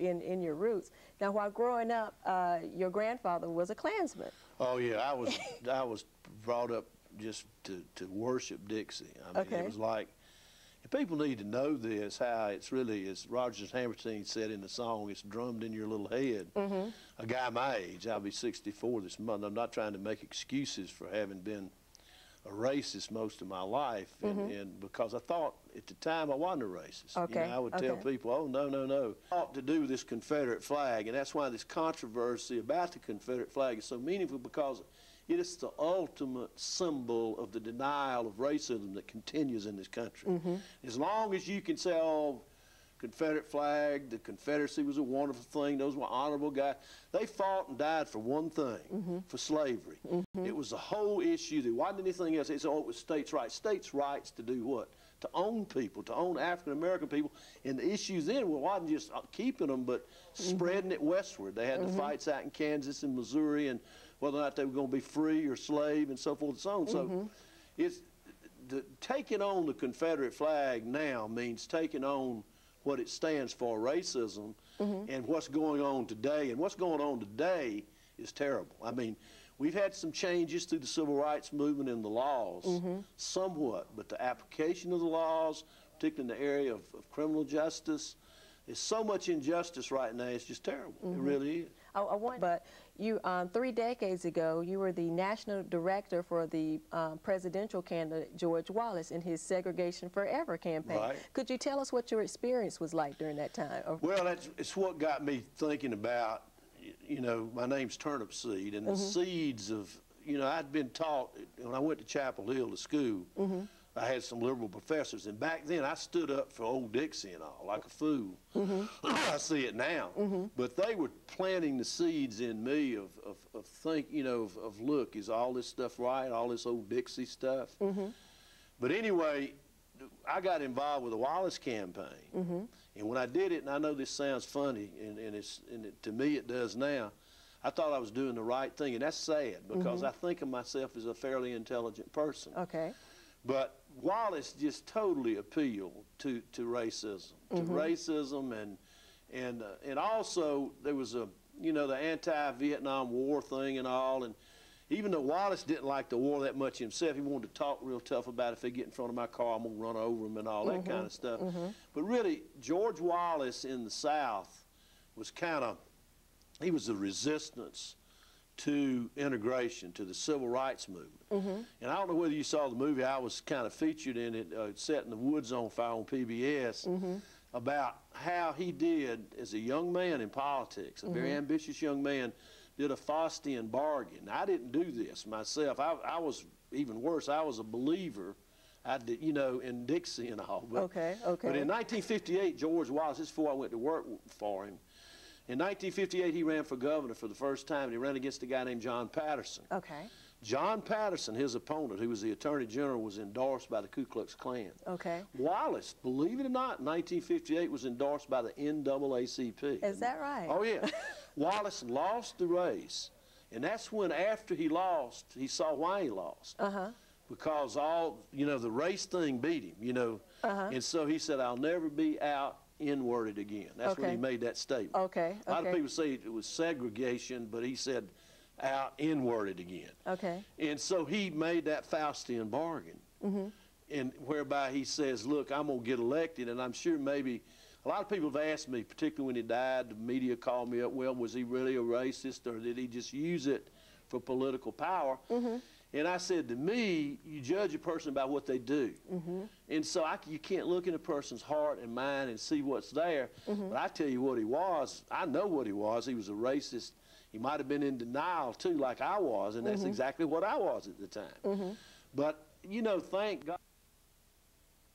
in your roots. Now, while growing up, your grandfather was a Klansman. Oh yeah, I was brought up just to worship Dixie. I mean, it was like, and people need to know this, how it's really, as Rodgers and Hammerstein said in the song, it's drummed in your little head. A guy my age, I'll be 64 this month. I'm not trying to make excuses for having been a racist most of my life, and because I thought at the time I wasn't a racist. You know, I would tell people, oh, no, no, no. Ought to do with this Confederate flag, and that's why this controversy about the Confederate flag is so meaningful, because it is the ultimate symbol of the denial of racism that continues in this country. As long as you can say, oh, Confederate flag, the Confederacy was a wonderful thing, those were honorable guys. They fought and died for one thing, for slavery. It was the whole issue. There wasn't anything else. They said, oh, it was states' rights. States' rights to do what? To own people, to own African-American people. And the issues then wasn't just keeping them, but spreading it westward. They had the fights out in Kansas and Missouri, and whether or not they were going to be free or slave and so forth and so on. So it's taking on the Confederate flag now means taking on what it stands for, racism, and what's going on today. And what's going on today is terrible. I mean, we've had some changes through the civil rights movement in the laws, somewhat, but the application of the laws, particularly in the area of criminal justice, there's so much injustice right now, it's just terrible. It really is. But you, 3 decades ago, you were the national director for the presidential candidate George Wallace in his Segregation Forever campaign. Could you tell us what your experience was like during that time? Well, it's what got me thinking about, you know, my name's Turnipseed, and the seeds of, you know, I'd been taught, when I went to Chapel Hill to school, I had some liberal professors, and back then I stood up for old Dixie and all, like a fool. I see it now. But they were planting the seeds in me of think, you know, of look, is all this stuff right, all this old Dixie stuff? But anyway, I got involved with the Wallace campaign. And when I did it, and I know this sounds funny, and to me it does now, I thought I was doing the right thing, and that's sad, because I think of myself as a fairly intelligent person. But Wallace just totally appealed to racism, and also there was a, you know, the anti-Vietnam War thing and all, and even though Wallace didn't like the war that much himself, he wanted to talk real tough about if they get in front of my car, I'm gonna run over them and all that kind of stuff. But really, George Wallace in the South was he was the resistance to integration, to the civil rights movement. And I don't know whether you saw the movie, I was kind of featured in it, Setting the Woods on Fire on PBS, about how he did, as a young man in politics, a very ambitious young man, did a Faustian bargain. I didn't do this myself. I was even worse. I was a believer, you know, in Dixie and all. But, but in 1958, George Wallace, this is before I went to work for him, in 1958, he ran for governor for the first time, and he ran against a guy named John Patterson. John Patterson, his opponent, who was the Attorney General, was endorsed by the Ku Klux Klan. Wallace, believe it or not, in 1958 was endorsed by the NAACP. Is that right? Oh, yeah. Wallace lost the race, and that's when, after he lost, he saw why he lost. Because all, you know, the race thing beat him, you know. And so he said, I'll never be out N-worded again. That's when he made that statement. A lot of people say it was segregation, but he said out N-worded again. And so he made that Faustian bargain, and whereby he says, look, I'm going to get elected, and I'm sure maybe a lot of people have asked me, particularly when he died, the media called me up, well, was he really a racist, or did he just use it for political power? And I said, to me, you judge a person by what they do. And so you can't look in a person's heart and mind and see what's there. But I tell you what he was. I know what he was. He was a racist. He might have been in denial, too, like I was. And that's exactly what I was at the time. But, you know, thank God.